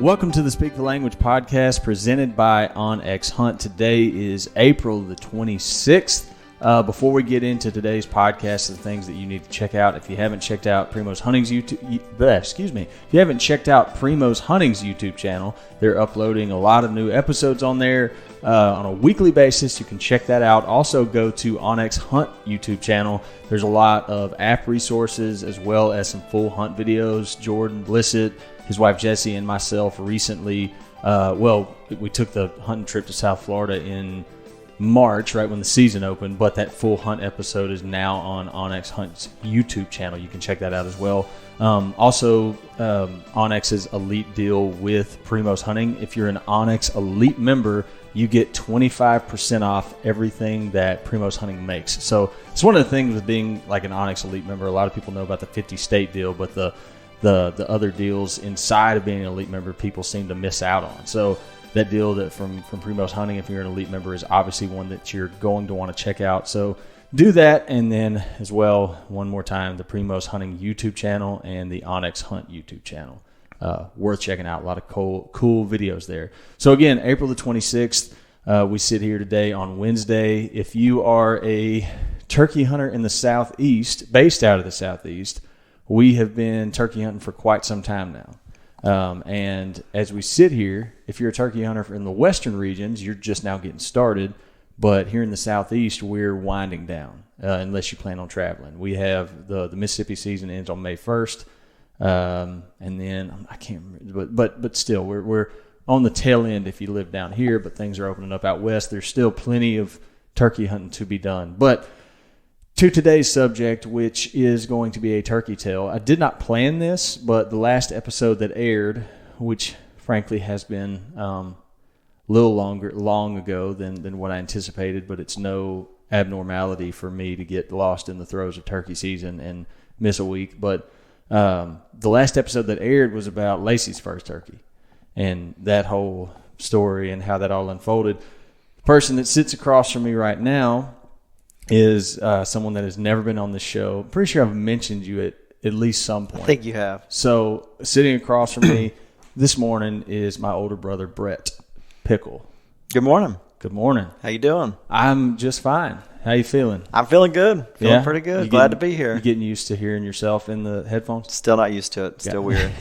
Welcome to the Speak the Language podcast presented by OnX Hunt. Today is April the 26th. Before we get into today's podcast and things that you need to check out, if you haven't checked out Primo's Hunting's if you haven't checked out Primo's Hunting's YouTube channel, they're uploading a lot of new episodes on there on a weekly basis. You can check that out. Also, go to OnX Hunt YouTube channel. There's a lot of app resources as well as some full hunt videos. Jordan Blissett, his wife Jessie, and myself recently, we took the hunting trip to South Florida in March, right when the season opened, but that full hunt episode is now on OnX Hunt's YouTube channel. You can check that out as well. Also, OnX's Elite deal with Primo's Hunting. If you're an OnX Elite member, you get 25% off everything that Primo's Hunting makes. So it's one of the things with being like an OnX Elite member. A lot of people know about the 50-state deal, but the other deals inside of being an Elite member, people seem to miss out on. So that deal that from Primo's Hunting, if you're an Elite member, is obviously one that you're going to want to check out. So do that, and then as well, one more time, the Primo's Hunting YouTube channel and the OnX Hunt YouTube channel. Worth checking out. A lot of cool videos there. So again, April the 26th, we sit here today on Wednesday. If you are a turkey hunter in the Southeast, based out of the Southeast, we have been turkey hunting for quite some time now. And as we sit here, if you're a turkey hunter in the western regions, you're just now getting started. But here in the Southeast, we're winding down, unless you plan on traveling. We have the Mississippi season ends on May 1st. And then I can't remember, but still we're on the tail end if you live down here, but things are opening up out west. There's still plenty of turkey hunting to be done. But to today's subject, which is going to be a turkey tale. I did not plan this, but the last episode that aired, which frankly has been a little long ago than what I anticipated, but it's no abnormality for me to get lost in the throes of turkey season and miss a week. But the last episode that aired was about Lacey's first turkey and that whole story and how that all unfolded. The person that sits across from me right now is someone that has never been on the show. I'm pretty sure I've mentioned you at least some point. I think you have. So sitting across from me this morning is my older brother, Brett Pickle. Good morning. Good morning. How you doing? I'm just fine. How you feeling? I'm feeling good. Feeling pretty good. Glad to be here. You getting used to hearing yourself in the headphones? Still not used to it. Still weird.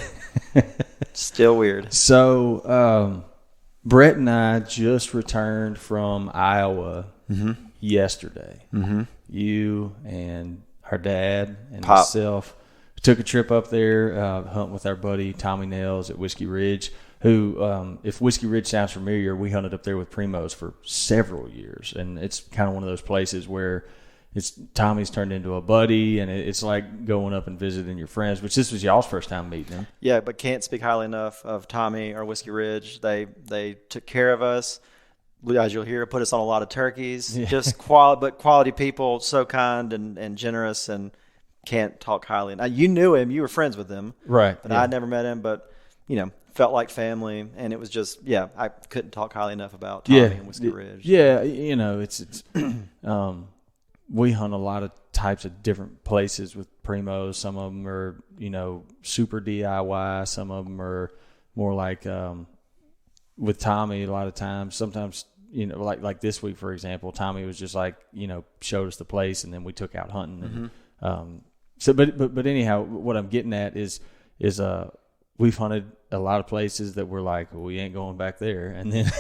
Still weird. So Brett and I just returned from Iowa yesterday. Mm-hmm. You and our dad and myself took a trip up there, hunt with our buddy Tommy Nails at Whiskey Ridge, who, if Whiskey Ridge sounds familiar, we hunted up there with Primos for several years. And it's kind of one of those places where Tommy's turned into a buddy, and it's like going up and visiting your friends, which this was y'all's first time meeting him. Yeah, but can't speak highly enough of Tommy or Whiskey Ridge. They took care of us. As you'll hear, put us on a lot of turkeys. Yeah. Just quality people, so kind and generous, and can't talk highly. Now, you knew him, you were friends with him, right? But I'd never met him. But felt like family, and it was just I couldn't talk highly enough about Tommy and Whiskey Ridge. Yeah, it's we hunt a lot of types of different places with Primos. Some of them are super DIY. Some of them are more like with Tommy. A lot of times, sometimes. Like this week, for example, Tommy was just like, showed us the place, and then we took out hunting. And, but anyhow, what I'm getting at is we've hunted a lot of places that we're like, well, we ain't going back there. And then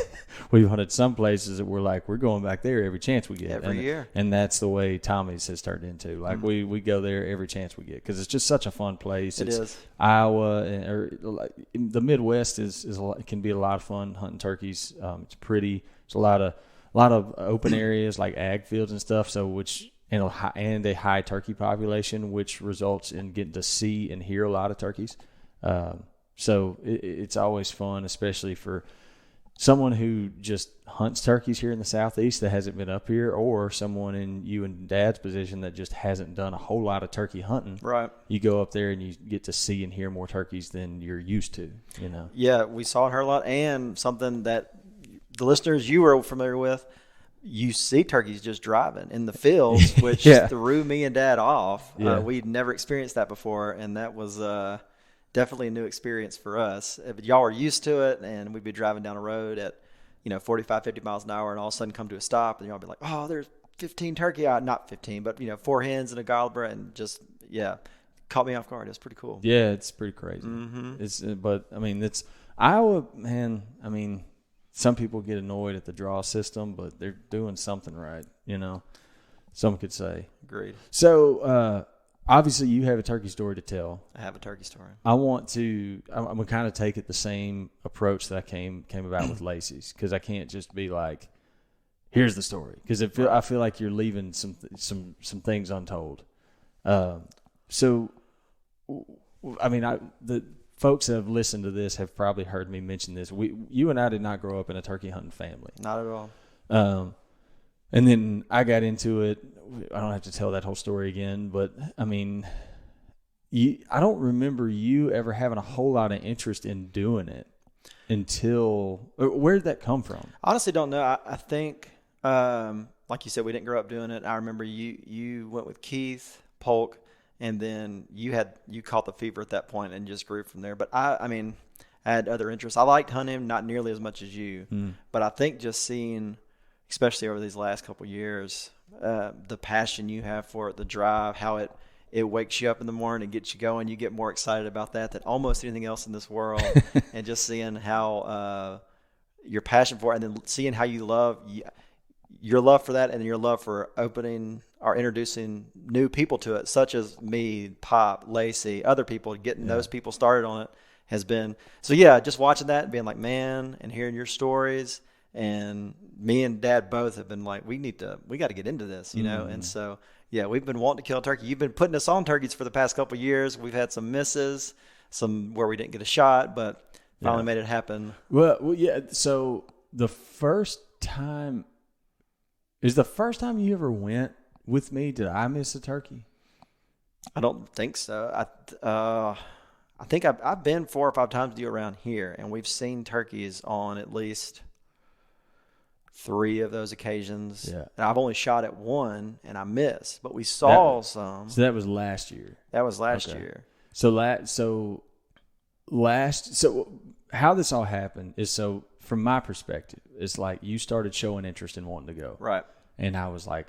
we've hunted some places that we're like, we're going back there every chance we get. Every year. And that's the way Tommy's has turned into. Like we go there every chance we get because it's just such a fun place. It is. Iowa or the Midwest can be a lot of fun hunting turkeys. It's pretty. It's a lot of open areas like ag fields and stuff. So and a high turkey population, which results in getting to see and hear a lot of turkeys. So it's always fun, especially for someone who just hunts turkeys here in the Southeast that hasn't been up here, or someone in you and Dad's position that just hasn't done a whole lot of turkey hunting. Right. You go up there and you get to see and hear more turkeys than you're used to, Yeah, we saw and heard a lot, and something that the listeners you were familiar with, you see turkeys just driving in the fields, which threw me and Dad off. We'd never experienced that before, and that was definitely a new experience for us. But y'all were used to it, and we'd be driving down a road at 45, 50 miles an hour, and all of a sudden come to a stop, and y'all be like, oh, there's 15 turkey out, not 15, but 4 hens and a gobbler, and just caught me off guard. It's pretty cool. Yeah, it's pretty crazy. But I mean, it's Iowa, man. I mean, some people get annoyed at the draw system, but they're doing something right. Some could say. Agreed. So obviously, you have a turkey story to tell. I have a turkey story. I'm gonna kind of take it the same approach that I came about with Lacey's, because I can't just be like, here's the story, because I feel like you're leaving some things untold. So, I mean, the folks that have listened to this have probably heard me mention this. You and I did not grow up in a turkey hunting family. Not at all. And then I got into it. I don't have to tell that whole story again, but I mean, I don't remember you ever having a whole lot of interest in doing it until. Where did that come from? I honestly don't know. I think, like you said, we didn't grow up doing it. I remember you went with Keith Polk, and then you caught the fever at that point and just grew from there. But I mean, I had other interests. I liked hunting, not nearly as much as you, but I think just seeing, especially over these last couple of years, the passion you have for it, the drive, how it wakes you up in the morning and gets you going. You get more excited about that than almost anything else in this world. And just seeing how your passion for it, and then seeing how you love your love for that, and your love for opening or introducing new people to it, such as me, Pop, Lacey, other people, getting those people started on it has been. So just watching that and being like, man, and hearing your stories. And me and Dad both have been like, we got to get into this, And so, we've been wanting to kill a turkey. You've been putting us on turkeys for the past couple of years. We've had some misses, some where we didn't get a shot, but finally made it happen. Well, yeah. So the first time you ever went with me, did I miss a turkey? I don't think so. I think I've been 4 or 5 times with you around here, and we've seen turkeys on at least 3 of those occasions. Yeah. And I've only shot at 1 and I missed, but we saw some. So that was last year. That was last year. So how this all happened is, so from my perspective, it's like you started showing interest in wanting to go. Right. And I was like,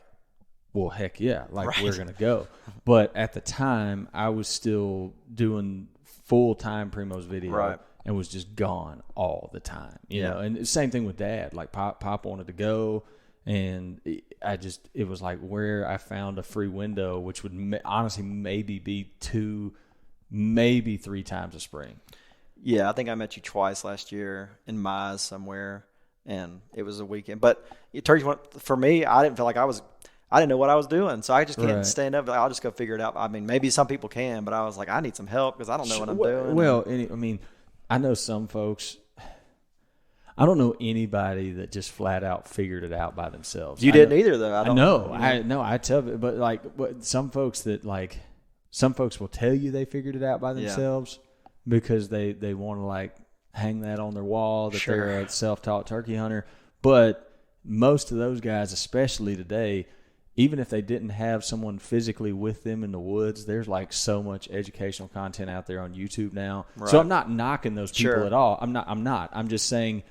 well, heck yeah, we're going to go. But at the time, I was still doing full-time Primo's video. Right. And was just gone all the time, you know. And same thing with Dad. Like Pop wanted to go, and it was like where I found a free window, which would honestly maybe be 2, maybe 3 times a spring. Yeah, I think I met you twice last year in Mize somewhere, and it was a weekend. But turkeys, for me, I didn't feel like I didn't know what I was doing, so I just can't stand up. I'll just go figure it out. I mean, maybe some people can, but I was like, I need some help because I don't know what I'm doing. Well, I mean, I know some folks. I don't know anybody that just flat out figured it out by themselves. You didn't either, though. I tell you, but some folks will tell you they figured it out by themselves because they want to hang that on their wall that they're a self-taught turkey hunter. But most of those guys, especially today, even if they didn't have someone physically with them in the woods, there's so much educational content out there on YouTube now. Right. So I'm not knocking those people at all. I'm not. I'm just saying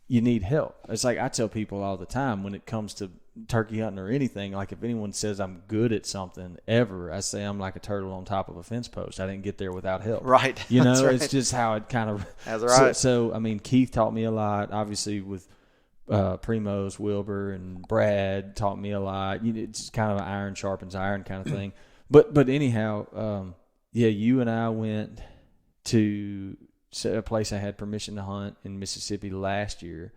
you need help. It's like I tell people all the time when it comes to turkey hunting or anything, if anyone says I'm good at something ever, I say I'm like a turtle on top of a fence post. I didn't get there without help. Right. It's just how it kind of. That's right. So I mean, Keith taught me a lot, obviously with Primos, Wilbur, and Brad taught me a lot. It's kind of an iron sharpens iron kind of thing. But anyhow, you and I went to a place I had permission to hunt in Mississippi last year,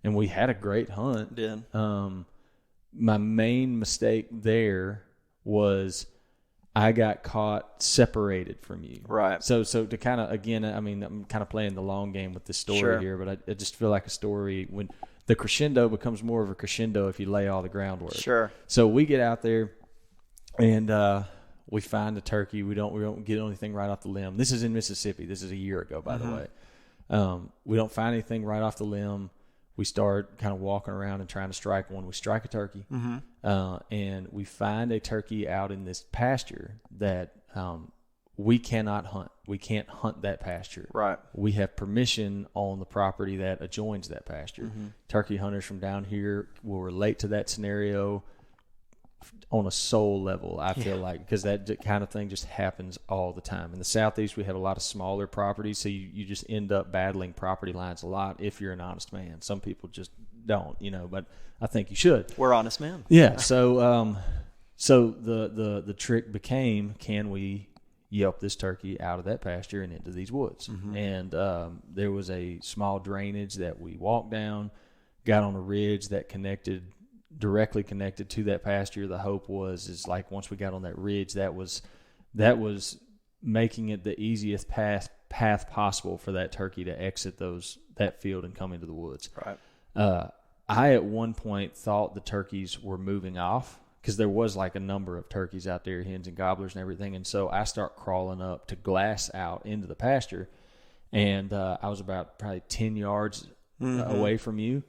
and we had a great hunt. Did. My main mistake there was I got caught separated from you. Right. So to kind of, again, I mean, I'm kind of playing the long game with this story here, but I just feel like a story when the crescendo becomes more of a crescendo if you lay all the groundwork. Sure. So we get out there and we find a turkey. We don't get anything right off the limb. This is in Mississippi. This is a year ago, by the way. We don't find anything right off the limb. We start kind of walking around and trying to strike one. We strike a turkey, and we find a turkey out in this pasture that we cannot hunt. We can't hunt that pasture. Right. We have permission on the property that adjoins that pasture. Mm-hmm. Turkey hunters from down here will relate to that scenario on a soul level, I feel like, because that kind of thing just happens all the time. In the Southeast, we have a lot of smaller properties, so you just end up battling property lines a lot if you're an honest man. Some people just don't, but I think you should. We're honest men. Yeah. So the trick became, can we yelp this turkey out of that pasture and into these woods? Mm-hmm. And there was a small drainage that we walked down, got on a ridge that directly connected to that pasture. The hope is like once we got on that ridge, that was making it the easiest path possible for that turkey to exit that field and come into the woods. Right. I at one point thought the turkeys were moving off, because there was like a number of turkeys out there, hens and gobblers and everything. And so I start crawling up to glass out into the pasture, and I was about probably 10 yards away from you,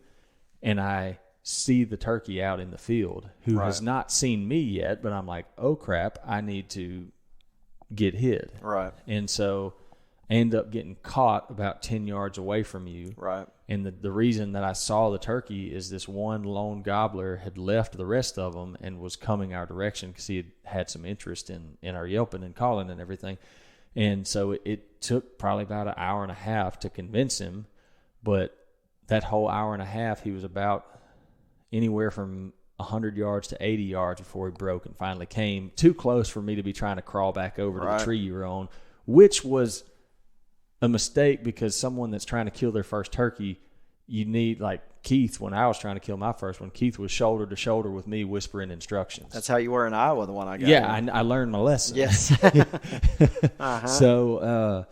and I see the turkey out in the field who has not seen me yet, but I'm like, oh crap, I need to get hid. Right. And so I end up getting caught about 10 yards away from you. Right. And the reason that I saw the turkey is this one lone gobbler had left the rest of them and was coming our direction because he had some interest in our yelping and calling and everything. And so it took probably about an hour and a half to convince him. But that whole hour and a half, he was about anywhere from 100 yards to 80 yards before he broke and finally came too close for me to be trying to crawl back over to the tree you were on, which was a mistake, because someone that's trying to kill their first turkey, you need, like Keith, when I was trying to kill my first one, Keith was shoulder to shoulder with me whispering instructions. That's how you were in Iowa, the one I got. Yeah, I learned my lesson. Yes. So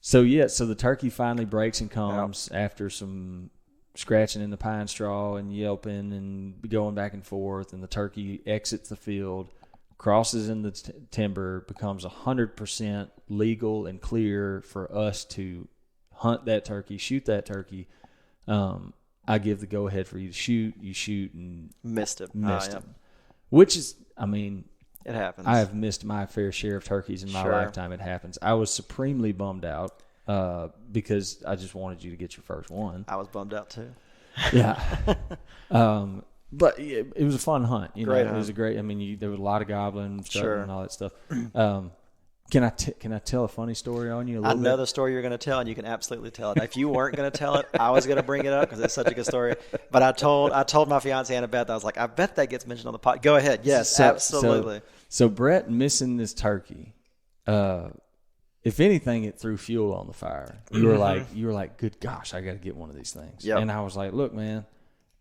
the turkey finally breaks and comes after some scratching in the pine straw and yelping and going back and forth, and the turkey exits the field, crosses in the timber, becomes 100% legal and clear for us to hunt that turkey, shoot that turkey. I give the go ahead for you to shoot. You shoot and missed him. Which is, I mean, it happens. I have missed my fair share of turkeys in my lifetime. It happens. I was supremely bummed out because I just wanted you to get your first one. I was bummed out too. Yeah. But it was a fun hunt. It was a great. I mean, there was a lot of gobbling and all that stuff. Can I tell a funny story on you? I know the story you're going to tell, and you can absolutely tell it. If you weren't going to tell it, I was going to bring it up because it's such a good story. But I told my fiance Annabeth, I was like, I bet that gets mentioned on the pod. Go ahead. Yes, absolutely. So Brett missing this turkey. If anything, it threw fuel on the fire. You were like, good gosh, I got to get one of these things. Yep. And I was like, look, man,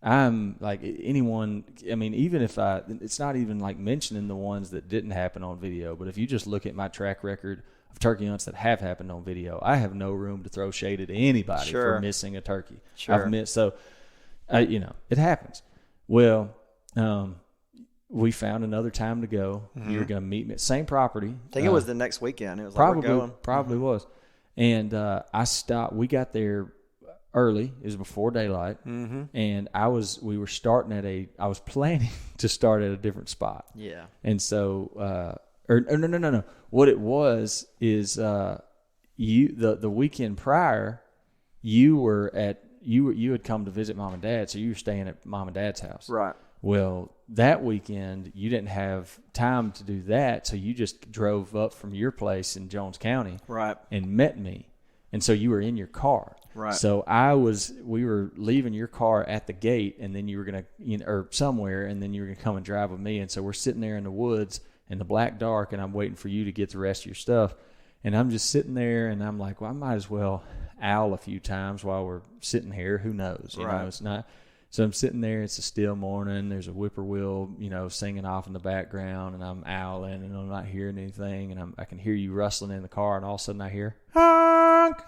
I'm like anyone. I mean, even if it's not even like mentioning the ones that didn't happen on video, but if you just look at my track record of turkey hunts that have happened on video, I have no room to throw shade at anybody for missing a turkey. I've missed. So, it happens. Well, we found another time to go. You were going to meet me at same property. I think it was the next weekend. It was probably was. And I stopped. We got there early. It was before daylight. And I was planning to start at a different spot. Yeah. And so, no. What it was is the weekend prior, you had come to visit Mom and Dad, so you were staying at Mom and Dad's house. Right. Well, that weekend, you didn't have time to do that, so you just drove up from your place in Jones County and met me. And so you were in your car. Right. So we were leaving your car at the gate, and then you were going to, or somewhere, and then you were going to come and drive with me. And so we're sitting there in the woods in the black dark, and I'm waiting for you to get the rest of your stuff. And I'm just sitting there, and I'm like, well, I might as well owl a few times while we're sitting here. Who knows? You know, it's not. So I'm sitting there. It's a still morning. There's a whippoorwill, singing off in the background, and I'm owling, and I'm not hearing anything. And I can hear you rustling in the car, and all of a sudden I hear honk,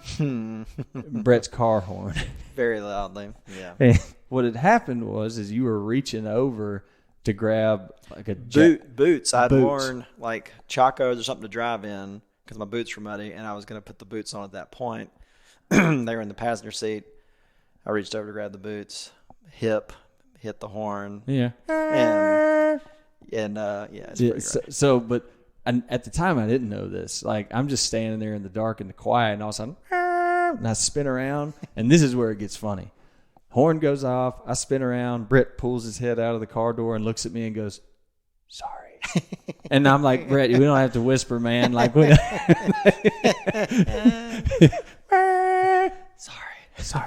Brett's car horn, very loudly. Yeah. And what had happened is you were reaching over to grab like a boots. I'd worn like Chacos or something to drive in because my boots were muddy, and I was going to put the boots on at that point. They were in the passenger seat. I reached over to grab the boots. Hit the horn. Yeah. And it's pretty great. So, but and at the time I didn't know this. Like, I'm just standing there in the dark and the quiet, and all of a sudden, and I spin around, and this is where it gets funny. Horn goes off. I spin around. Brett pulls his head out of the car door and looks at me and goes, "Sorry." And I'm like, "Brett, we don't have to whisper, man. Like, sorry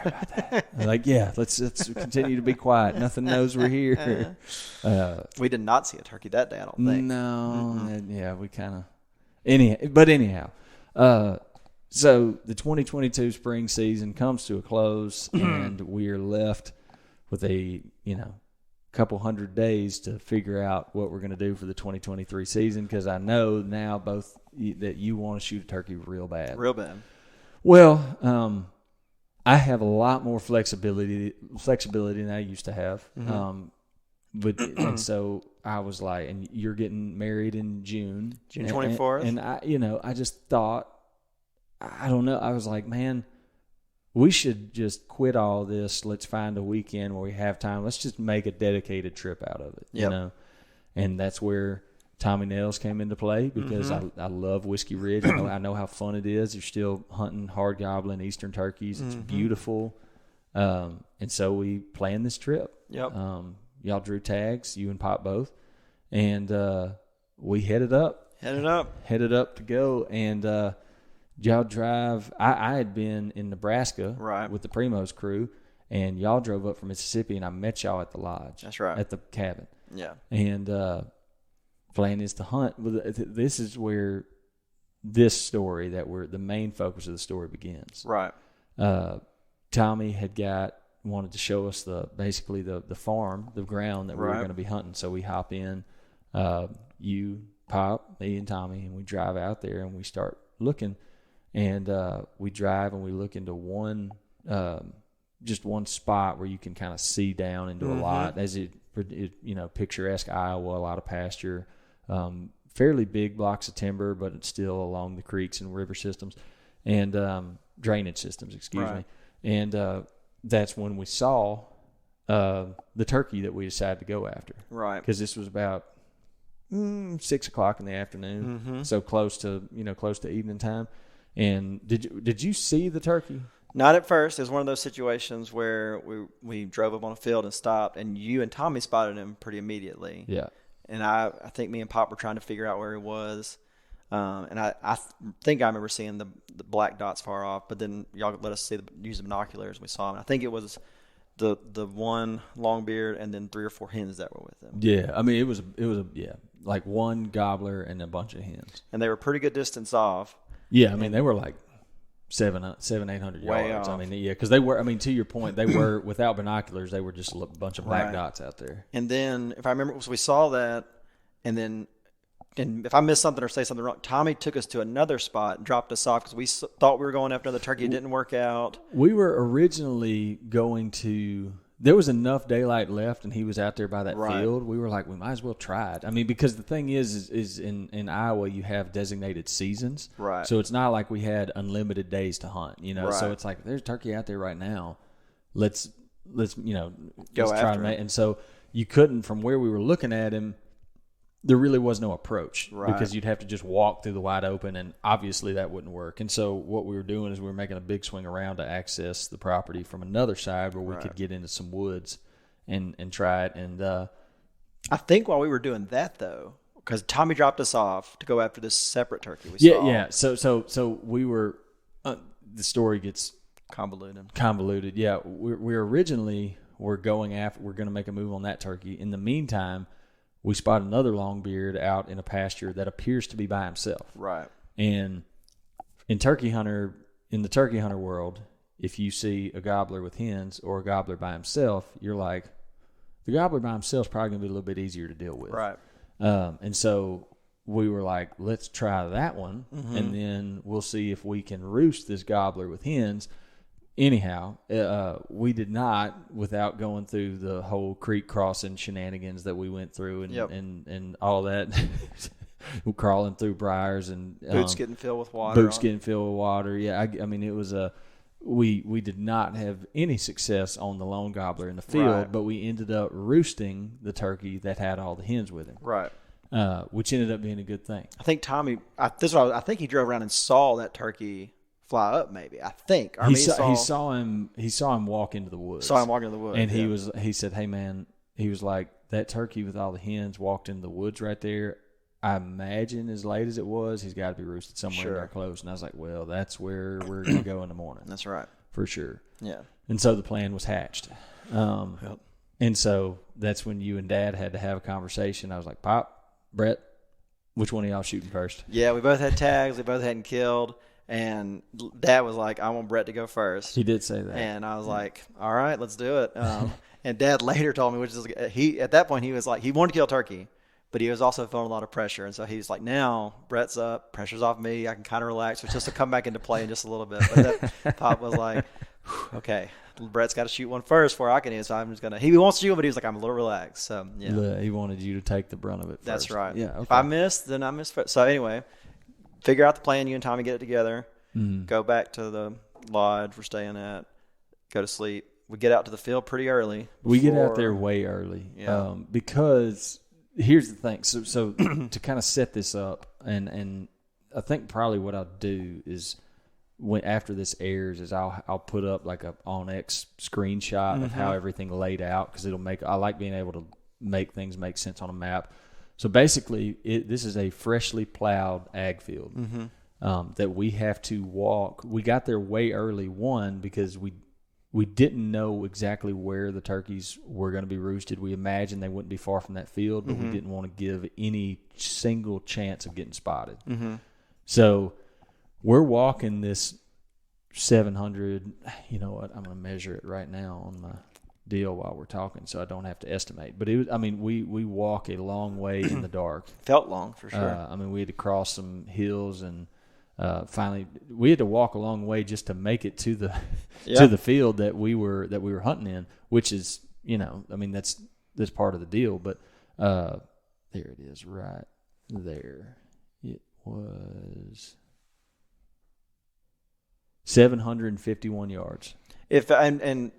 about that." I'm like, yeah, let's continue to be quiet. Nothing knows we're here. We did not see a turkey that day, I don't think. No, yeah, we kind of anyhow. So the 2022 spring season comes to a close, and we are left with a couple 100 days to figure out what we're going to do for the 2023 season, because I know now both that you want to shoot a turkey real bad. Real bad. Well, I have a lot more flexibility than I used to have. And so I was like, and you're getting married in June 24th. And I just thought, I don't know. I was like, man, we should just quit all this. Let's find a weekend where we have time. Let's just make a dedicated trip out of it. Yep. And that's where Tommy Nails came into play, because I love Whiskey Ridge. I know how fun it is. You're still hunting hard gobbling eastern turkeys. It's beautiful. And so we planned this trip. Yep. Y'all drew tags, you and Pop both, and we headed up to go. And y'all drive. I had been in Nebraska with the Primos crew, and y'all drove up from Mississippi, and I met y'all at the lodge. That's right. At the cabin. Yeah. And plan is to hunt. This is where this story the main focus of the story begins. Right. Tommy wanted to show us basically the farm, the ground that we were going to be hunting. So we hop in, you, Pop, me, and Tommy, and we drive out there and we start looking. And we drive and we look into just one spot where you can kind of see down into a lot, as it picturesque Iowa, a lot of pasture, fairly big blocks of timber, but it's still along the creeks and river systems and drainage systems, excuse me. And that's when we saw the turkey that we decided to go after. Right. Because this was about 6 o'clock in the afternoon, so close to evening time. And did you see the turkey? Not at first. It was one of those situations where we drove up on a field and stopped, and you and Tommy spotted him pretty immediately. Yeah. And I think me and Pop were trying to figure out where he was. And I think I remember seeing the black dots far off, but then y'all let us use the binoculars, and we saw him. And I think it was the one long beard and then 3 or 4 hens that were with him. Yeah. I mean, it was like one gobbler and a bunch of hens. And they were pretty good distance off. Yeah, I mean, they were like 800 yards. Off. I mean, yeah, because they were. I mean, to your point, they were without binoculars. They were just a bunch of black dots out there. And then, if I remember, so we saw that, and if I missed something or say something wrong, Tommy took us to another spot and dropped us off because we thought we were going after another turkey. It didn't work out. We were originally going to. There was enough daylight left, and he was out there by that field. We were like, we might as well try it. I mean, because the thing is in Iowa, you have designated seasons. Right. So it's not like we had unlimited days to hunt, Right. So it's like, there's a turkey out there right now. Let's go try after him. And so you couldn't, from where we were looking at him, there really was no approach because you'd have to just walk through the wide open, and obviously that wouldn't work. And so what we were doing is we were making a big swing around to access the property from another side where we could get into some woods and try it. And I think while we were doing that, though, because Tommy dropped us off to go after this separate turkey we saw. Yeah. So we were the story gets convoluted. Yeah, we originally were going after. We're going to make a move on that turkey. In the meantime, we spot another longbeard out in a pasture that appears to be by himself. Right. And in the turkey hunter world, if you see a gobbler with hens or a gobbler by himself, you're like, the gobbler by himself is probably going to be a little bit easier to deal with. Right. And so we were like, let's try that one, and then we'll see if we can roost this gobbler with hens. Anyhow, we did not, without going through the whole creek crossing shenanigans that we went through and all that, crawling through briars and boots getting filled with water. Yeah, I mean, it was we did not have any success on the lone gobbler in the field, but we ended up roosting the turkey that had all the hens with him. Right. which ended up being a good thing. I think Tommy. I think he drove around and saw that turkey fly up. Maybe I think. Or He saw him. He saw him walk into the woods. Saw him walking in the woods, and he said, "Hey man," he was like, "that turkey with all the hens walked into the woods right there. I imagine as late as it was, he's got to be roosted somewhere in there close." And I was like, "Well, that's where we're gonna go in the morning." That's right, for sure. Yeah. And so the plan was hatched. And so that's when you and Dad had to have a conversation. I was like, "Pop, Brett, which one of y'all shooting first?" Yeah, we both had tags. We both hadn't killed. And Dad was like, "I want Brett to go first." He did say that. And I was like, "All right, let's do it." And Dad later told me, which is at that point he was like, he wanted to kill turkey, but he was also feeling a lot of pressure. And so he's like, "Now Brett's up, pressure's off me. I can kind of relax," which just to come back into play in just a little bit. But Pop was like, "Okay, Brett's got to shoot one first before I can do it. So I'm just gonna." He wants to shoot, but he was like, "I'm a little relaxed." So yeah, he wanted you to take the brunt of it first. That's right. Yeah. Okay. If I missed, then I missed. So anyway, figure out the plan. You and Tommy get it together. Go back to the lodge we're staying at. Go to sleep. We get out to the field pretty early. We get out there way early. Yeah. Because here's the thing. So to kind of set this up, and I think probably what I'll do is after this airs is I'll put up like a OnX screenshot of how everything laid out, because I like being able to make things make sense on a map. So basically, this is a freshly plowed ag field that we have to walk. We got there way early, because we didn't know exactly where the turkeys were going to be roosted. We imagined they wouldn't be far from that field, but we didn't want to give any single chance of getting spotted. So we're walking this 700. You know what? I'm going to measure it right now on my deal while we're talking, so I don't have to estimate. But we walk a long way in the dark. Felt long for sure. We had to cross some hills, and finally we had to walk a long way just to make it to the to the field that we were hunting in, which is that's part of the deal. But there it is, right there. It was 751 yards. And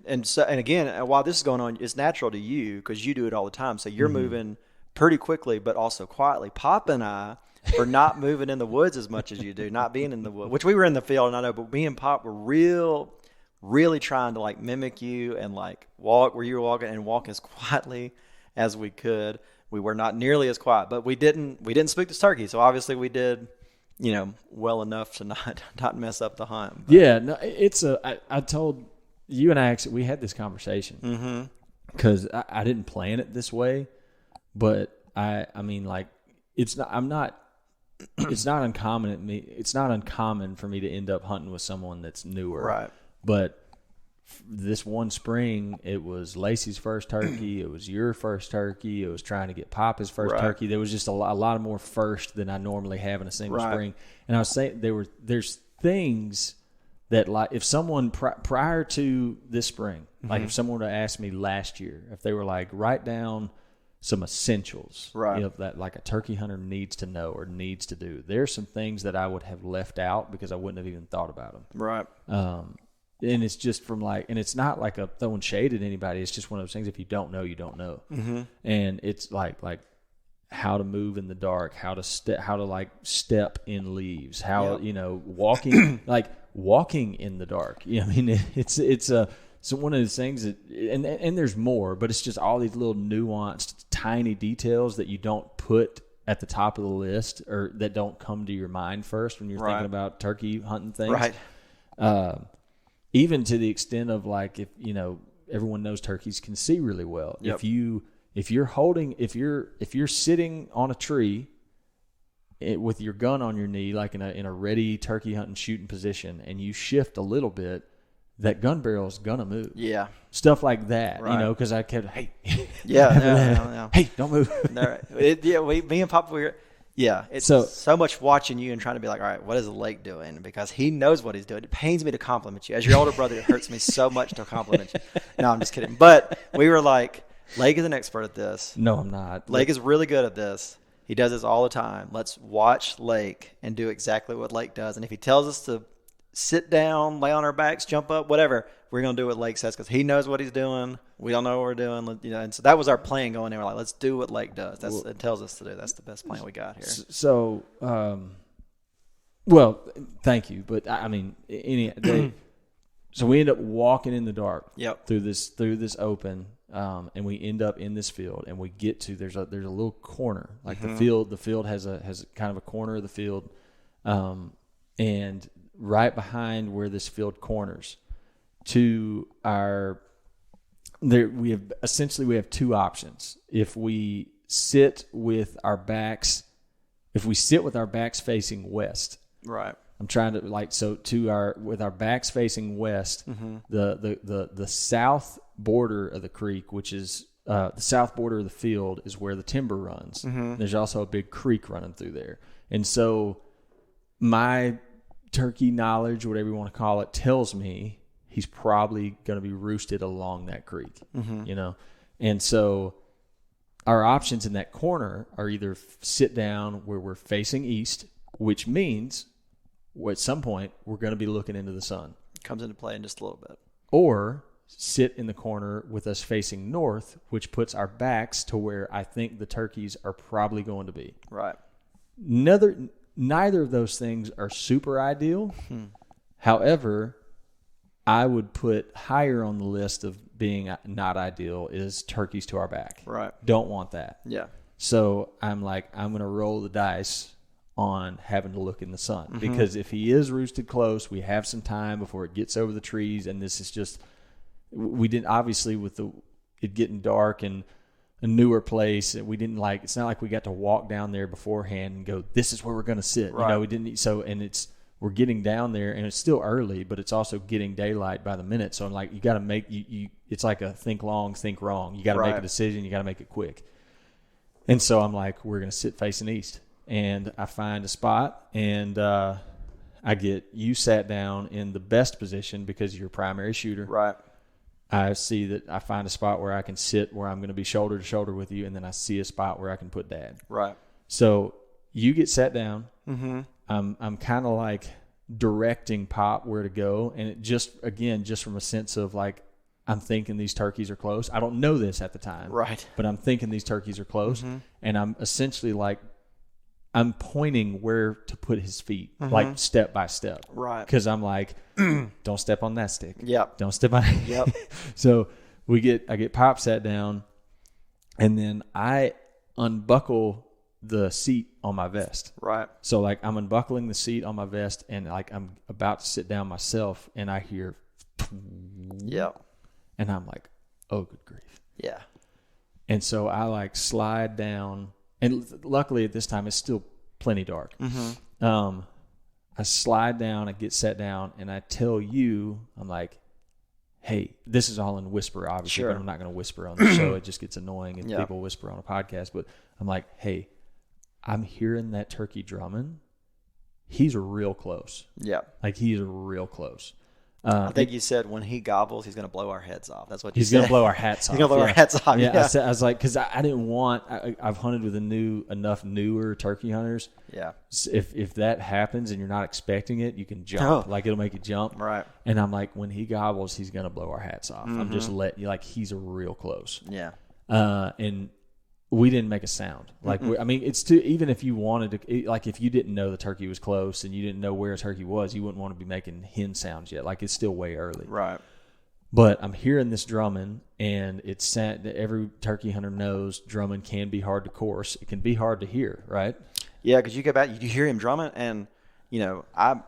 again, while this is going on, it's natural to you because you do it all the time. So you're moving pretty quickly, but also quietly. Pop and I were not moving in the woods as much as you do, not being in the woods, which we were in the field, and I know, but me and Pop were really trying to like mimic you and like walk where you were walking and walk as quietly as we could. We were not nearly as quiet, but we didn't spook this turkey. So obviously we did, well enough to not mess up the hunt. But. Yeah, no, I told you and I we had this conversation because I didn't plan it this way, but it's not uncommon it's not uncommon for me to end up hunting with someone that's newer. Right. But this one spring, it was Lacey's first turkey. It was your first turkey. It was trying to get Papa's first turkey. There was just a lot more first than I normally have in a single spring. And I was saying there's things that, like, if someone prior to this spring, like if someone were to ask me last year, if they were like, write down some essentials that like a turkey hunter needs to know or needs to do, there's some things that I would have left out because I wouldn't have even thought about them. Right. And it's just and it's not like a throwing shade at anybody. It's just one of those things. If you don't know, you don't know. And it's like how to move in the dark, how to step in leaves, how walking in the dark. It's one of those things that, and there's more, but it's just all these little nuanced, tiny details that you don't put at the top of the list or that don't come to your mind first when you're thinking about turkey hunting things. Right. Even to the extent of like, if everyone knows turkeys can see really well. Yep. If you're sitting on a tree with your gun on your knee, like in a ready turkey hunting shooting position, and you shift a little bit, that gun barrel is gonna move. Yeah. Stuff like that, because I kept, hey, yeah. Hey, don't move. Me and Papa it's so much watching you and trying to be like, all right, what is Lake doing? Because he knows what he's doing. It pains me to compliment you. As your older brother, it hurts me so much to compliment you. No, I'm just kidding. But we were like, Lake is an expert at this. No, I'm not. Lake is really good at this. He does this all the time. Let's watch Lake and do exactly what Lake does. And if he tells us to sit down, lay on our backs, jump up, whatever. We're going to do what Lake says because he knows what he's doing. We don't know what we're doing. You know, and so that was our plan going in. We're like, let's do what Lake does. It tells us to do. That's the best plan we got here. So, well, thank you. But I mean, so we end up walking in the dark through this open, and we end up in this field, and we get to there's a little corner, like the field has kind of a corner of the field, and right behind where this field corners to we have two options. If we sit with our backs facing west, right. I'm trying to with our backs facing west, the south border of the creek, which is the south border of the field, is where the timber runs. There's also a big creek running through there, and so my turkey knowledge, whatever you want to call it, tells me he's probably going to be roosted along that creek, you know? And so our options in that corner are either sit down where we're facing east, which means at some point we're going to be looking into the sun. Comes into play in just a little bit. Or sit in the corner with us facing north, which puts our backs to where I think the turkeys are probably going to be. Right. Neither of those things are super ideal. However, I would put higher on the list of being not ideal is turkeys to our back. Right. Don't want that. Yeah. So I'm like, I'm going to roll the dice on having to look in the sun, because if he is roosted close, we have some time before it gets over the trees. And this is just, we didn't, obviously with it getting dark and a newer place, we didn't it's not like we got to walk down there beforehand and go, this is where we're going to sit. Right. You know, we didn't. So, and we're getting down there, and it's still early, but it's also getting daylight by the minute. So I'm like, you got to make it's like a think long, think wrong. You got to make a decision. You got to make it quick. And so I'm like, we're going to sit facing east, and I find a spot, and I get you sat down in the best position because you're a primary shooter. Right. I see that I find a spot where I can sit where I'm going to be shoulder to shoulder with you, and then I see a spot where I can put Dad. Right. So you get sat down. I'm kind of like directing Pop where to go, and it just from a sense of like, I'm thinking these turkeys are close. I don't know this at the time, right? But I'm thinking these turkeys are close, and I'm essentially like, I'm pointing where to put his feet, like step by step, right? Because I'm like, don't step on that stick. Yep. Don't step on. Yep. So I get Pop sat down, and then I unbuckle the seat on my vest. Right. So like I'm unbuckling the seat on my vest, and like I'm about to sit down myself, and I hear, and I'm like, oh, good grief. Yeah. And so I like slide down, and luckily at this time it's still plenty dark. I slide down, I get sat down, and I tell you, I'm like, hey, this is all in whisper, obviously, but I'm not going to whisper on the show. It just gets annoying if people whisper on a podcast. But I'm like, hey, I'm hearing that turkey drumming. He's real close. Yeah. Like, he's real close. I think you said when he gobbles, he's going to blow our heads off. That's what you said. He's going to blow our hats off. He's going to blow our hats off. Yeah. I was like, because I didn't want, I've hunted with enough newer turkey hunters. Yeah. If that happens and you're not expecting it, you can jump. Like, it'll make you jump. Right. And I'm like, when he gobbles, he's going to blow our hats off. I'm just letting you, like, he's real close. Yeah. And we didn't make a sound. Like, I mean, it's too, even if you wanted to, like, if you didn't know the turkey was close and you didn't know where a turkey was, you wouldn't want to be making hen sounds yet. Like, it's still way early. Right. But I'm hearing this drumming, and it's sad that every turkey hunter knows drumming can be hard to course. It can be hard to hear, right? Yeah, because you go back, you hear him drumming, and, you know, I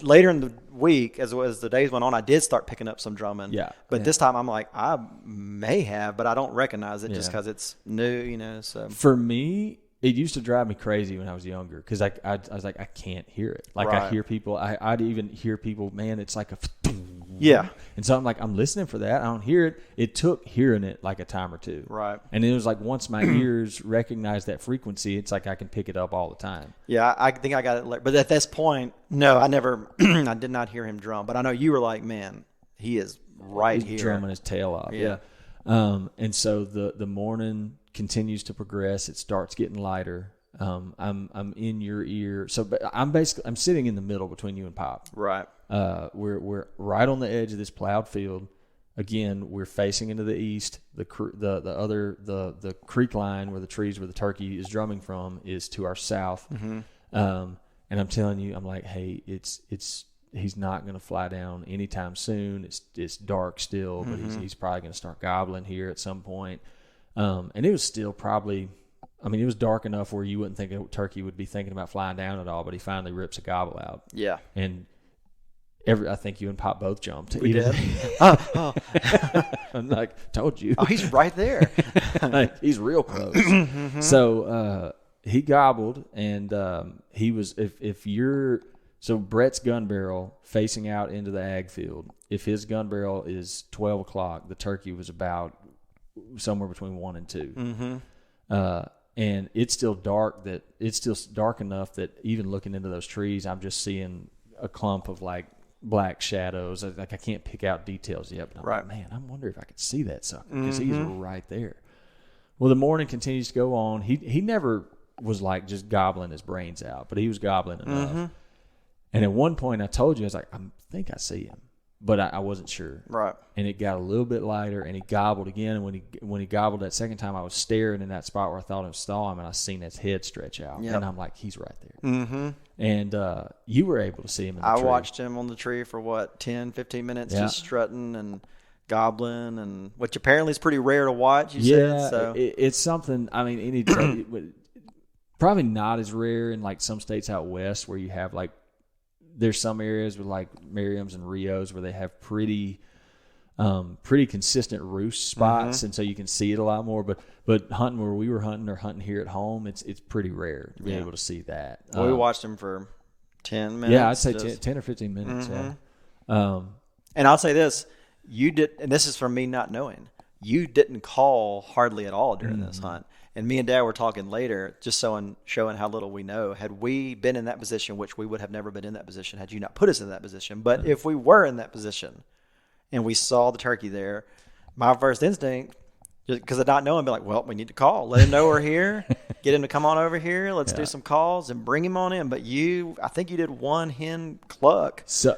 later in the week, as the days went on, I did start picking up some drumming. Yeah. But this time I'm like, I may have, but I don't recognize it just because it's new, you know. So for me, it used to drive me crazy when I was younger because I was like, I can't hear it. Like, I hear people, I'd even hear people, man, it's like a yeah. And so I'm like, I'm listening for that. I don't hear it. It took hearing it like a time or two. Right. And it was like once my ears recognize that frequency, it's like I can pick it up all the time. Yeah, I think I got it. But at this point, no, I never, I did not hear him drum. But I know you were like, man, he is right here. Drumming his tail off. Yeah. And so the morning continues to progress. It starts getting lighter. I'm in your ear. So but I'm sitting in the middle between you and Pop. Right. We're right on the edge of this plowed field. Again, we're facing into the east. The creek line where the turkey is drumming from is to our south. Mm-hmm. And I'm telling you, I'm like, hey, he's not going to fly down anytime soon. It's dark still, but he's probably going to start gobbling here at some point. And it was still probably, I mean, it was dark enough where you wouldn't think a turkey would be thinking about flying down at all, but he finally rips a gobble out. Yeah. And I think you and Pop both jumped. We did. I'm like, told you. Oh, he's right there. Like, he's real close. So he gobbled, and he was so Brett's gun barrel facing out into the ag field. If his gun barrel is 12 o'clock, the turkey was about somewhere between 1 and 2. Mm-hmm. And it's still dark enough that even looking into those trees, I'm just seeing a clump of like black shadows. Like I can't pick out details yet, but I'm like, man, I wonder if I could see that sucker because he's right there. Well, the morning continues to go on. He never was like just gobbling his brains out, but he was gobbling enough. Mm-hmm. And at one point I told you, I was like, I think I see him, but I wasn't sure. Right. And it got a little bit lighter, and he gobbled again. And when he gobbled that second time, I was staring in that spot where I thought I saw him, and I seen his head stretch out. Yep. And I'm like, he's right there. Mm-hmm. And you were able to see him in the tree. I watched him on the tree for 10, 15 minutes, just strutting and gobbling, and which apparently is pretty rare to watch. You said so. It's something. I mean, probably not as rare in like some states out west where you have like. There's some areas with like Merriam's and Rios where they have pretty consistent roost spots, and so you can see it a lot more. But hunting where we were hunting or hunting here at home, it's pretty rare to be able to see that. Well, we watched him for 10 minutes. Yeah, I'd say 10 or 15 minutes. Yeah. And I'll say this: you did, and this is from me not knowing. You didn't call hardly at all during this hunt. And me and Dad were talking later, just showing how little we know. Had we been in that position, which we would have never been in that position had you not put us in that position. But if we were in that position and we saw the turkey there, my first instinct, just because of not knowing, be like, well, we need to call. Let him know we're here. Get him to come on over here. Let's do some calls and bring him on in. But I think you did one hen cluck. So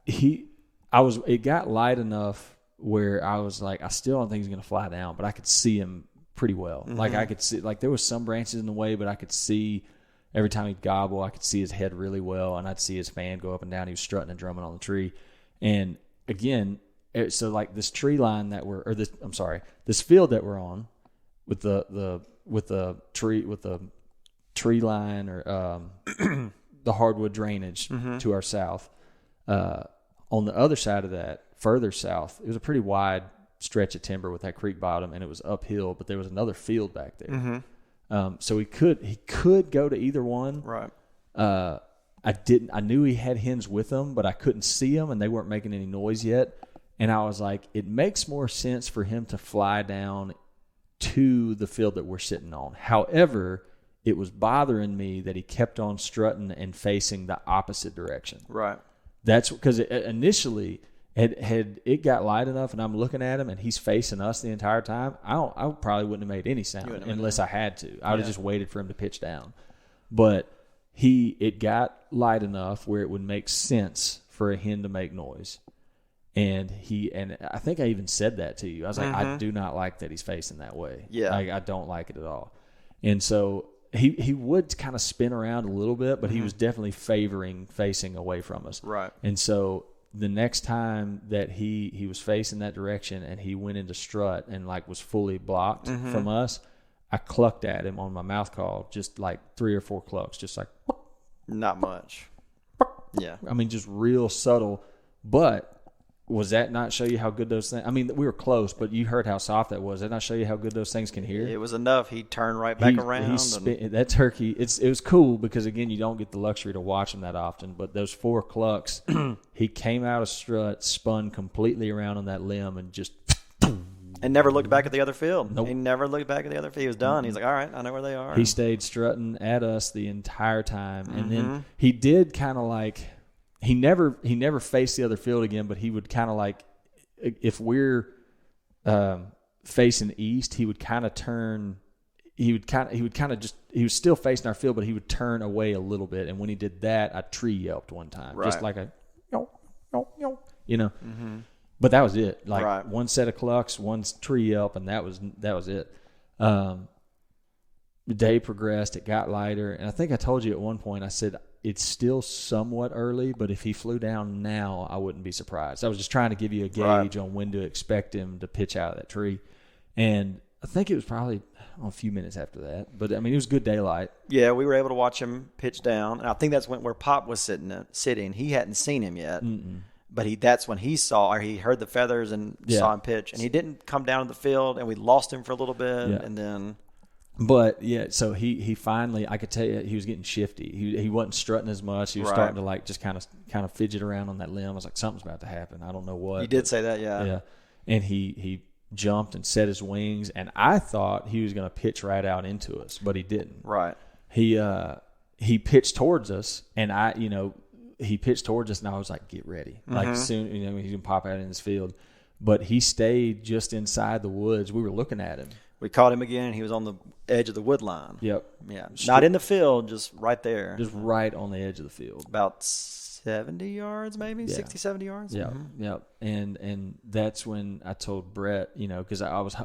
it got light enough where I was like, I still don't think he's going to fly down, but I could see him pretty well. Mm-hmm. Like I could see, like there was some branches in the way, but I could see every time he'd gobble, I could see his head really well, and I'd see his fan go up and down. He was strutting and drumming on the tree. And again, so like this tree line this field that we're on with the tree line or the hardwood drainage to our south. On the other side of that, further south, it was a pretty wide stretch of timber with that creek bottom, and it was uphill, but there was another field back there. So he could go to either one. Right. I knew he had hens with him, but I couldn't see them, and they weren't making any noise yet. And I was like, it makes more sense for him to fly down to the field that we're sitting on. However, it was bothering me that he kept on strutting and facing the opposite direction. Right. That's because initially had it got light enough, and I'm looking at him, and he's facing us the entire time. I probably wouldn't have made any sound unless I had to. I would have just waited for him to pitch down. But it got light enough where it would make sense for a hen to make noise. And I think I even said that to you. I was like, I do not like that he's facing that way. Yeah. Like, I don't like it at all. And so he would kind of spin around a little bit, but he was definitely favoring facing away from us. Right. And so the next time that he was facing that direction and he went into strut and like was fully blocked from us, I clucked at him on my mouth call, just like 3 or 4 clucks, just like. Not much. Yeah. I mean, just real subtle, but. Was that not show you how good those things? I mean, we were close, but you heard how soft that was. Did that not show you how good those things can hear? It was enough. He turned right back around. That turkey, it was cool because, again, you don't get the luxury to watch him that often. But those 4 clucks, he came out of strut, spun completely around on that limb, and just. And never looked back at the other field. Nope. He never looked back at the other field. He was done. He's like, all right, I know where they are. He stayed strutting at us the entire time. And then he did kind of like. He never faced the other field again, but he would kind of like, if we're facing east, he would kind of turn. he was still facing our field, but he would turn away a little bit. And when he did that, a tree yelped one time, just like a, you know. Mm-hmm. But that was it. Like one set of clucks, one tree yelp, and that was it. The day progressed. It got lighter. And I think I told you at one point, I said, it's still somewhat early, but if he flew down now, I wouldn't be surprised. I was just trying to give you a gauge on when to expect him to pitch out of that tree. And I think it was probably a few minutes after that. But, I mean, it was good daylight. Yeah, we were able to watch him pitch down. And I think that's where Pop was sitting. He hadn't seen him yet. Mm-mm. But that's when he heard the feathers and saw him pitch. And he didn't come down to the field, and we lost him for a little bit. Yeah. And then... But yeah, so he finally, I could tell you, he was getting shifty. He wasn't strutting as much. He was starting to like just kind of fidget around on that limb. I was like, something's about to happen. I don't know what. You did say that, yeah. Yeah, and he jumped and set his wings, and I thought he was going to pitch right out into us, but he didn't. Right. He pitched towards us, and he pitched towards us, and I was like, get ready, like soon, he's going to pop out in this field. But he stayed just inside the woods. We were looking at him. We caught him again. He was on the edge of the wood line. Yep. Yeah. Not in the field, just right there. Just right on the edge of the field. About 70 yards, maybe 60, 70 yards. Yeah. Mm-hmm. Yep. And that's when I told Brett, because I was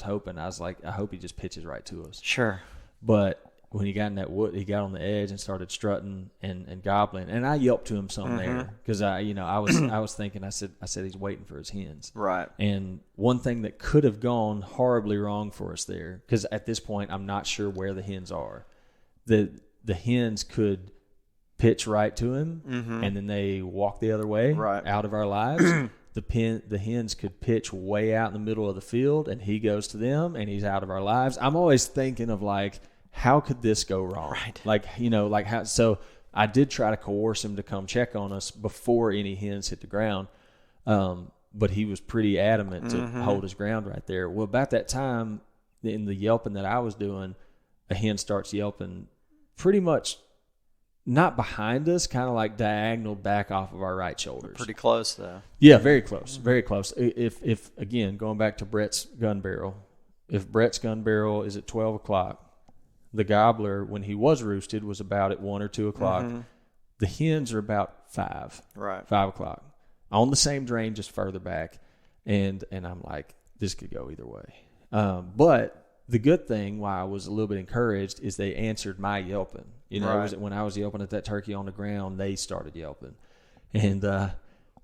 hoping. I was like, I hope he just pitches right to us. Sure. But when he got in that wood, he got on the edge and started strutting and gobbling, and I yelped to him some there because I was thinking, I said he's waiting for his hens. Right. And one thing that could have gone horribly wrong for us there, because at this point I'm not sure where the hens are. The hens could pitch right to him, and then they walk the other way out of our lives. The hens could pitch way out in the middle of the field, and he goes to them, and he's out of our lives. I'm always thinking of like, how could this go wrong? Right. Like, like how, so I did try to coerce him to come check on us before any hens hit the ground. But he was pretty adamant to hold his ground right there. Well, about that time in the yelping that I was doing, a hen starts yelping pretty much not behind us, kind of like diagonal back off of our right shoulders. Pretty close though. Yeah, very close, very close. If again, going back to Brett's gun barrel, if Brett's gun barrel is at 12 o'clock, the gobbler, when he was roosted, was about at 1 or 2 o'clock. The hens are about 5. Right. 5 o'clock. On the same drain, just further back. And I'm like, this could go either way. But the good thing, why I was a little bit encouraged, is they answered my yelping. It was when I was yelping at that turkey on the ground, they started yelping. And at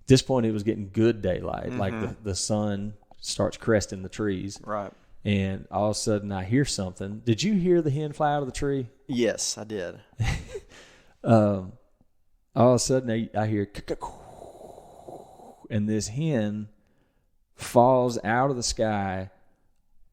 this point, it was getting good daylight. Like the sun starts cresting the trees. Right. And all of a sudden, I hear something. Did you hear the hen fly out of the tree? Yes, I did. All of a sudden, I hear, and this hen falls out of the sky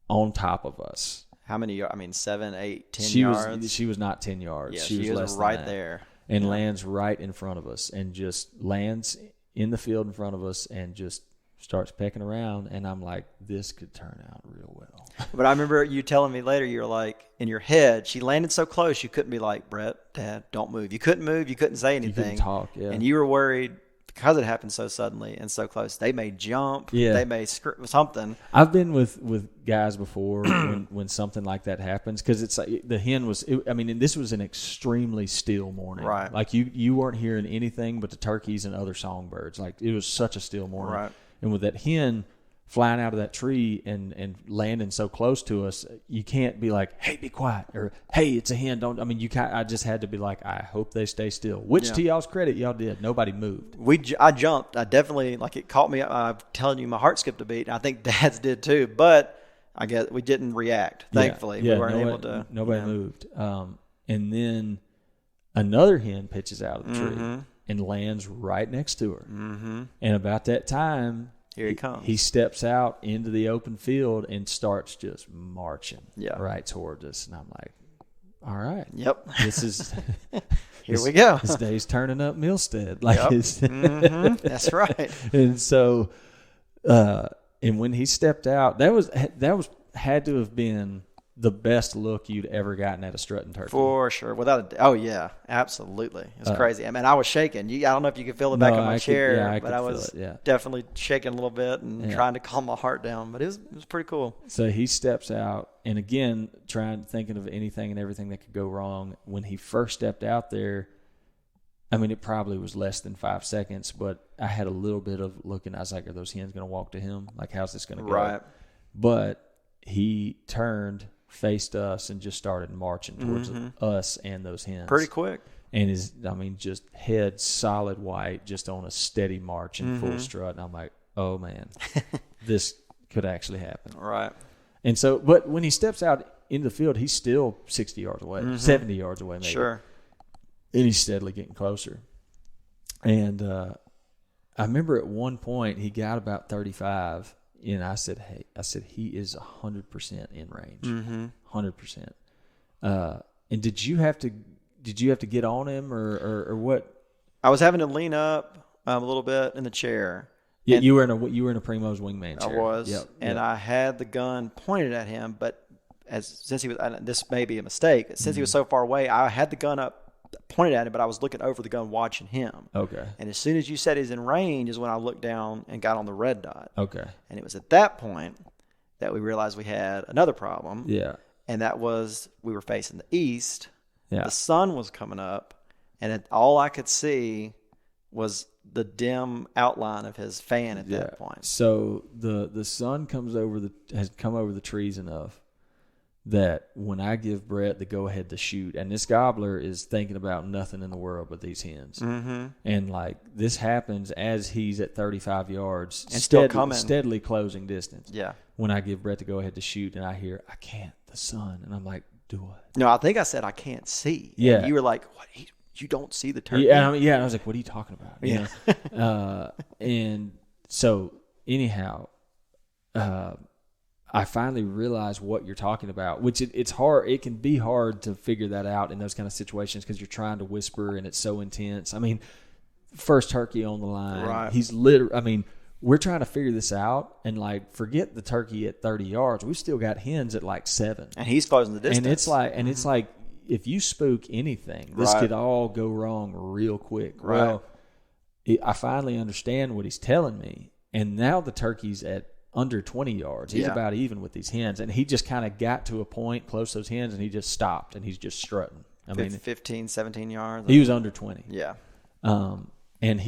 on top of us. How many yards? I mean, 7, 8, 10 yards? She was not 10 yards. Yeah, she was less right than that. there. And lands right in front of us, and just lands in the field in front of us and just starts pecking around, and I'm like, this could turn out real well. But I remember you telling me later, you're like, in your head, she landed so close, you couldn't be like, Brett, Dad, don't move. You couldn't move. You couldn't say anything. You couldn't talk, yeah. And you were worried because it happened so suddenly and so close. They may jump. Yeah. They may something. I've been with guys before when something like that happens, because it's like the hen was, and this was an extremely still morning. Right. Like you weren't hearing anything but the turkeys and other songbirds. Like it was such a still morning. Right. And with that hen flying out of that tree and landing so close to us, you can't be like, hey, be quiet, or hey, it's a hen. Don't. I just had to be like, I hope they stay still. Which, to y'all's credit, y'all did. Nobody moved. I jumped. I definitely, like, it caught me. I'm telling you, my heart skipped a beat. I think Dad's did too, but I guess we didn't react. Thankfully, we weren't able to. Nobody moved. And then another hen pitches out of the tree and lands right next to her. And about that time, here he comes. He steps out into the open field and starts just marching right towards us. And I'm like, all right. Yep. This is here we go. This day's turning up Milstead. Like That's right. And so and when he stepped out, that had to have been the best look you'd ever gotten at a strutting turkey. For sure. Oh, yeah. Absolutely. It's crazy. I mean, I was shaking. I don't know if you could feel the back of my chair, but I was definitely shaking a little bit and trying to calm my heart down. But it was pretty cool. So he steps out, and again, thinking of anything and everything that could go wrong. When he first stepped out there, I mean, it probably was less than 5 seconds, but I had a little bit of looking. I was like, are those hens going to walk to him? Like, how's this going to go? Right. But he turned, faced us, and just started marching towards us and those hens. Pretty quick. And just head solid white, just on a steady march in full strut. And I'm like, oh, man, this could actually happen. Right. And so, but when he steps out into the field, he's still 60 yards away, 70 yards away maybe. Sure. And he's steadily getting closer. And I remember at one point he got about 35, and I said, he is 100% in range, 100%. And did you have to get on him or what? I was having to lean up a little bit in the chair. Yeah, you were in a Primo's wingman chair. I was, yep. And I had the gun pointed at him, but since he was, this may be a mistake. Since he was so far away, I had the gun up, pointed at him, but I was looking over the gun watching him. Okay. And as soon as you said he's in range is when I looked down and got on the red dot. Okay. And it was at that point that we realized we had another problem. Yeah. And that was we were facing the east. Yeah. The sun was coming up, and all I could see was the dim outline of his fan at that point. So the sun has come over the trees enough that when I give Brett the go-ahead to shoot, and this gobbler is thinking about nothing in the world but these hens. Mm-hmm. And, like, this happens as he's at 35 yards. And still coming. Steadily closing distance. Yeah. When I give Brett the go-ahead to shoot, and I hear, I can't, the sun. And I'm like, do what? No, I think I said I can't see. Yeah. And you were like, what? You don't see the turkey? Yeah, and I was like, what are you talking about? Yeah. You know? And so, anyhow, I finally realized what you're talking about, which it's hard. It can be hard to figure that out in those kind of situations because you're trying to whisper and it's so intense. I mean, first turkey on the line. Right. He's we're trying to figure this out, and, like, forget the turkey at 30 yards. We've still got hens at like 7. And he's closing the distance. And it's like, if you spook anything, this could all go wrong real quick. Right. Well, I finally understand what he's telling me, and now the turkey's at under 20 yards. He's about even with these hens, and he just kind of got to a point close to those hens, and he just stopped, and he's just strutting. I mean, 15, 17 yards. He was under 20. Yeah. And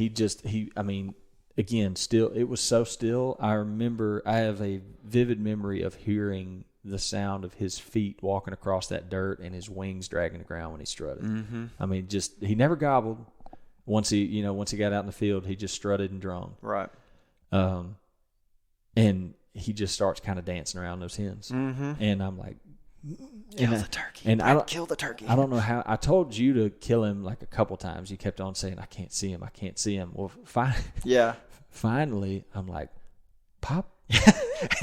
again, still, it was so still. I have a vivid memory of hearing the sound of his feet walking across that dirt and his wings dragging the ground when he strutted. Mm-hmm. I mean, he never gobbled. Once he got out in the field, he just strutted and drummed. Right. And he just starts kind of dancing around those hens. Mm-hmm. And I'm like, kill the turkey. And kill the turkey. I don't know how. I told you to kill him like a couple times. You kept on saying, I can't see him. I can't see him. Well, fine. Yeah. Finally, I'm like, Pop.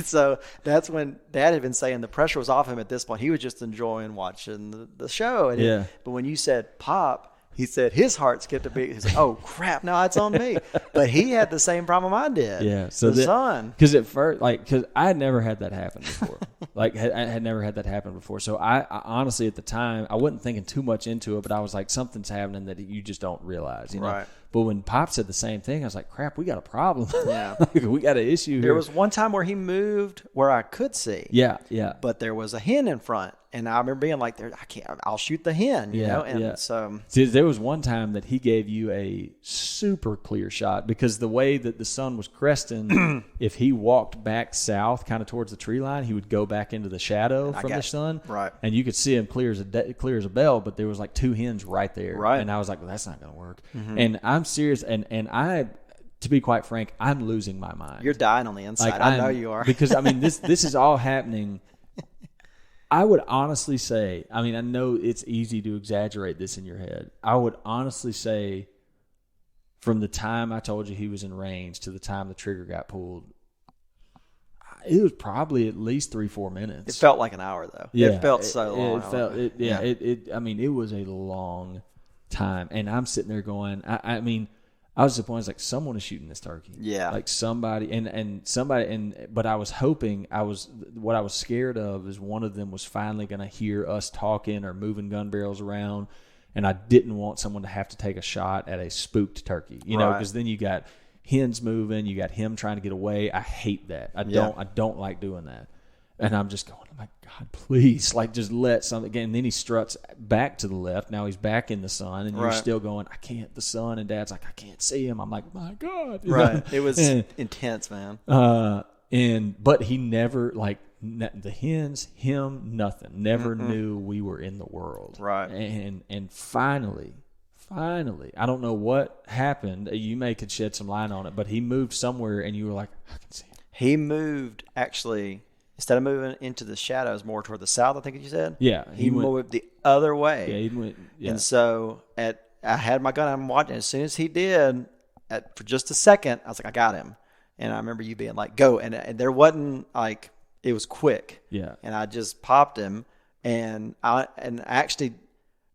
So that's when Dad had been saying the pressure was off him at this point. He was just enjoying watching the show. And but when you said Pop, he said his heart skipped a beat. He's like, oh, crap, now it's on me. But he had the same problem I did. Yeah. So the sun. Because at first, because I had never had that happen before. I had never had that happen before. So I honestly, at the time, I wasn't thinking too much into it, but I was like, something's happening that you just don't realize. You know? Right. But when Pop said the same thing, I was like, crap, we got a problem. Yeah. We got an issue here. There was one time where he moved where I could see. Yeah, yeah. But there was a hen in front. And I remember being like, I'll shoot the hen, you know? And so. See, there was one time that he gave you a super clear shot because the way that the sun was cresting, if he walked back south kind of towards the tree line, he would go back into the shadow from the sun. Right. And you could see him clear as a bell, but there was like 2 hens right there. Right. And I was like, well, that's not going to work. Mm-hmm. And I'm serious. And I, to be quite frank, I'm losing my mind. You're dying on the inside. Like, I know you are. Because, I mean, this is all happening. I would honestly say, I mean, I know it's easy to exaggerate this in your head. I would honestly say from the time I told you he was in range to the time the trigger got pulled, it was probably at least 3-4 minutes. It felt like an hour, though. Yeah, it felt so long. I mean, it was a long time. And I'm sitting there going, I mean, I was disappointed. It's like someone is shooting this turkey. Yeah. Like somebody but I was hoping what I was scared of is one of them was finally going to hear us talking or moving gun barrels around. And I didn't want someone to have to take a shot at a spooked turkey, you know, because then you got hens moving, you got him trying to get away. I hate that. I don't like doing that. And I'm just going, oh my God, please, like just let something again. And then he struts back to the left. Now he's back in the sun, and you're still going, I can't. The sun, and Dad's like, I can't see him. I'm like, my God, right? It was intense, man. But he never the hens, him, nothing. Never knew we were in the world, right? And finally, I don't know what happened. You could shed some light on it, but he moved somewhere, and you were like, I can see him. He moved actually. Instead of moving into the shadows more toward the south, I think you said. Yeah, he moved the other way. Yeah, he went. Yeah. And so I had my gun. I'm watching. As soon as he did, for just a second, I was like, I got him. And I remember you being like, go. And there wasn't like it was quick. Yeah. And I just popped him, and I actually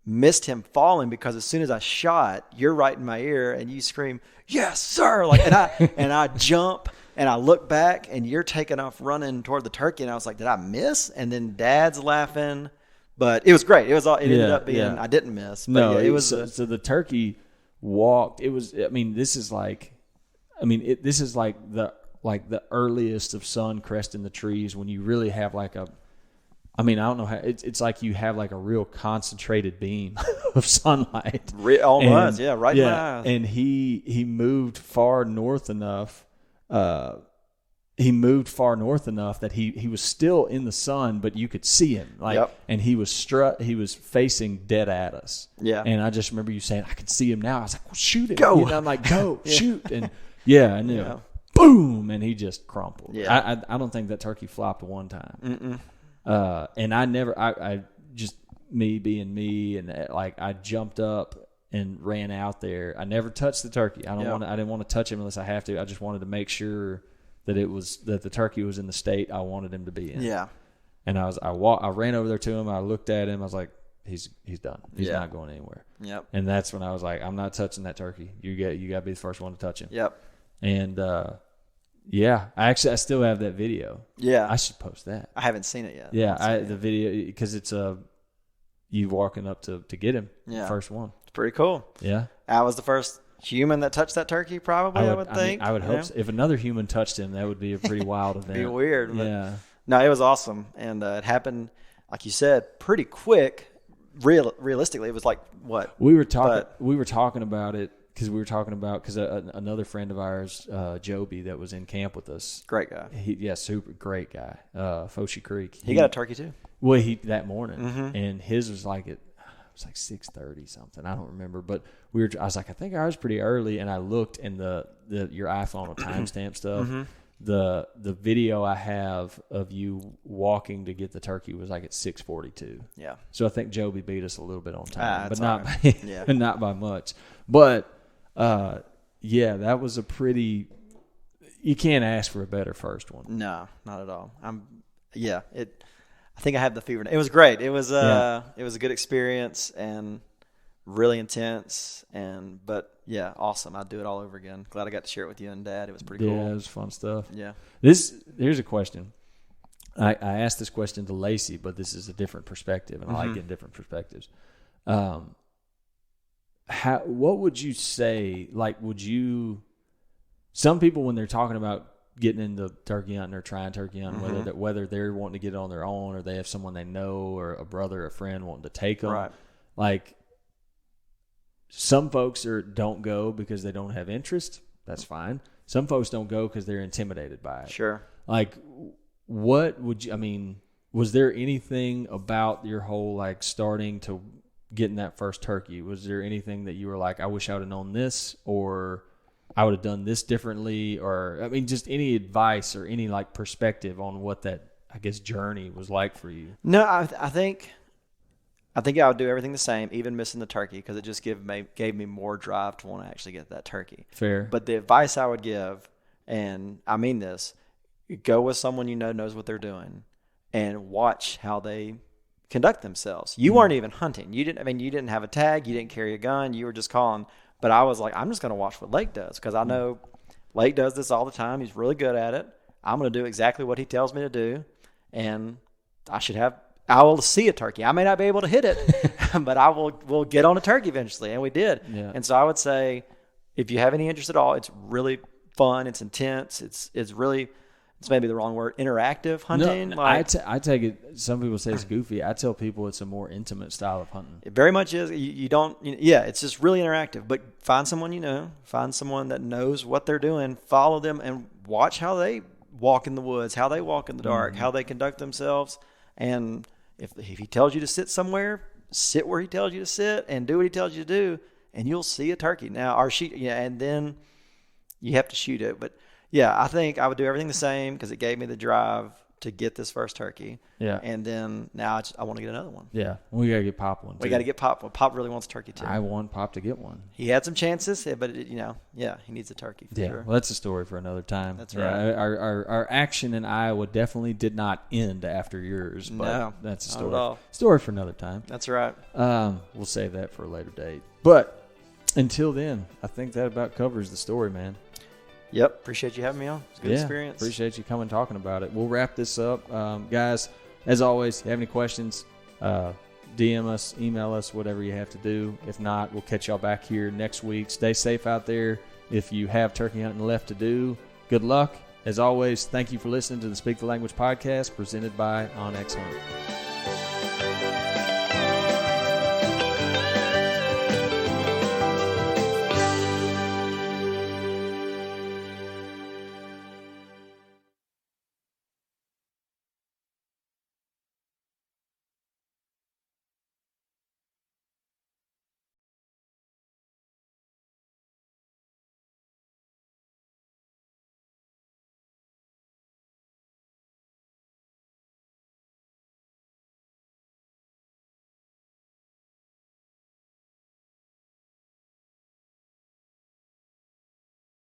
missed him falling because as soon as I shot, you're right in my ear, and you scream, "Yes, sir!" Like, and I jump. And I look back, and you're taking off running toward the turkey, and I was like, "Did I miss?" And then Dad's laughing, but it was great. It was all. It ended up being I didn't miss. But no, yeah, it was. So the turkey walked. It was. I mean, this is like the earliest of sun cresting the trees when you really have like a. I mean, I don't know how it's like you have like a real concentrated beam of sunlight. Almost, right in my eyes. And he moved far north enough. He moved far north enough that he was still in the sun, but you could see him. And he was facing dead at us. Yeah. And I just remember you saying, I can see him now. I was like, well, shoot him. Go. You know, I'm like, go, shoot. And boom. And he just crumpled. Yeah. I don't think that turkey flopped one time. And I just me being me, and like I jumped up and ran out there. I never touched the turkey. I didn't want to touch him unless I have to. I just wanted to make sure that the turkey was in the state I wanted him to be in. Yeah. And I ran over there to him. I looked at him. I was like, he's done. He's not going anywhere. Yep. And that's when I was like, I'm not touching that turkey. You got to be the first one to touch him. Yep. And I still have that video. Yeah. I should post that. I haven't seen it yet. Yeah, the video, because it's you walking up to get him. Yeah. The first one. Pretty cool. Yeah. I was the first human that touched that turkey, probably, I would think. I would hope so. If another human touched him, that would be a pretty wild event. It'd be weird. But yeah. No, it was awesome. And it happened, like you said, pretty quick. Realistically, it was like, what? We were talking about it because another friend of ours, Joby, that was in camp with us. Great guy. Super great guy. Foshi Creek. He got a turkey too? Well, that morning. And his was like it was like 6:30 something. I don't remember, but I was like, I think I was pretty early, and I looked, and your iPhone will timestamp stuff. The video I have of you walking to get the turkey was like at 6:42. Yeah. So I think Joby beat us a little bit on time, but not by much. But that was a pretty. You can't ask for a better first one. No, not at all. I think I have the fever. It was great. It was it was a good experience and really intense but awesome. I'd do it all over again. Glad I got to share it with you and Dad. It was pretty cool. Yeah, it was fun stuff. Yeah. Here's a question. I asked this question to Lacey, but this is a different perspective, and I like getting different perspectives. What would you say? Like, some people when they're talking about getting into turkey hunting or trying turkey hunting, whether they're wanting to get it on their own or they have someone they know or a brother or a friend wanting to take them, right? Like, some folks don't go because they don't have interest. That's fine. Some folks don't go because they're intimidated by it. Sure. Like, what would you? I mean, was there anything about your whole like starting to getting that first turkey? Was there anything that you were like, I wish I would have known this, or I would have done this differently, or I mean, just any advice or any like perspective on what that, I guess, journey was like for you? No, I think I would do everything the same, even missing the turkey, because it just gave me more drive to want to actually get that turkey. Fair. But the advice I would give, and I mean this, go with someone you know knows what they're doing, and watch how they conduct themselves. You weren't even hunting. You didn't have a tag. You didn't carry a gun. You were just calling But I was like, I'm just going to watch what Lake does because I know Lake does this all the time. He's really good at it. I'm going to do exactly what he tells me to do, and I will see a turkey. I may not be able to hit it, but we'll get on a turkey eventually, and we did. Yeah. And so I would say, if you have any interest at all, it's really fun. It's intense. It's really, it's maybe the wrong word, interactive hunting. No, I take it. Some people say it's goofy. I tell people it's a more intimate style of hunting. It very much is. It's just really interactive. But find someone find someone that knows what they're doing. Follow them and watch how they walk in the woods, how they walk in the dark, how they conduct themselves. And if he tells you to sit somewhere, sit where he tells you to sit and do what he tells you to do, and you'll see a turkey. Now, and then you have to shoot it. But yeah, I think I would do everything the same because it gave me the drive to get this first turkey. Yeah. And then now I want to get another one. Yeah. We got to get Pop one too. We got to get Pop one. Pop really wants a turkey too. I want Pop to get one. He had some chances, but he needs a turkey for sure. Well, that's a story for another time. That's right. Our action in Iowa definitely did not end after yours, but no, that's a story. Not at all. Story for another time. That's right. We'll save that for a later date. But until then, I think that about covers the story, man. Yep. Appreciate you having me on. It's a good experience. Appreciate you coming talking about it. We'll wrap this up. Guys, as always, if you have any questions, DM us, email us, whatever you have to do. If not, we'll catch y'all back here next week. Stay safe out there. If you have turkey hunting left to do, good luck. As always, thank you for listening to the Speak the Language podcast presented by OnX Hunt.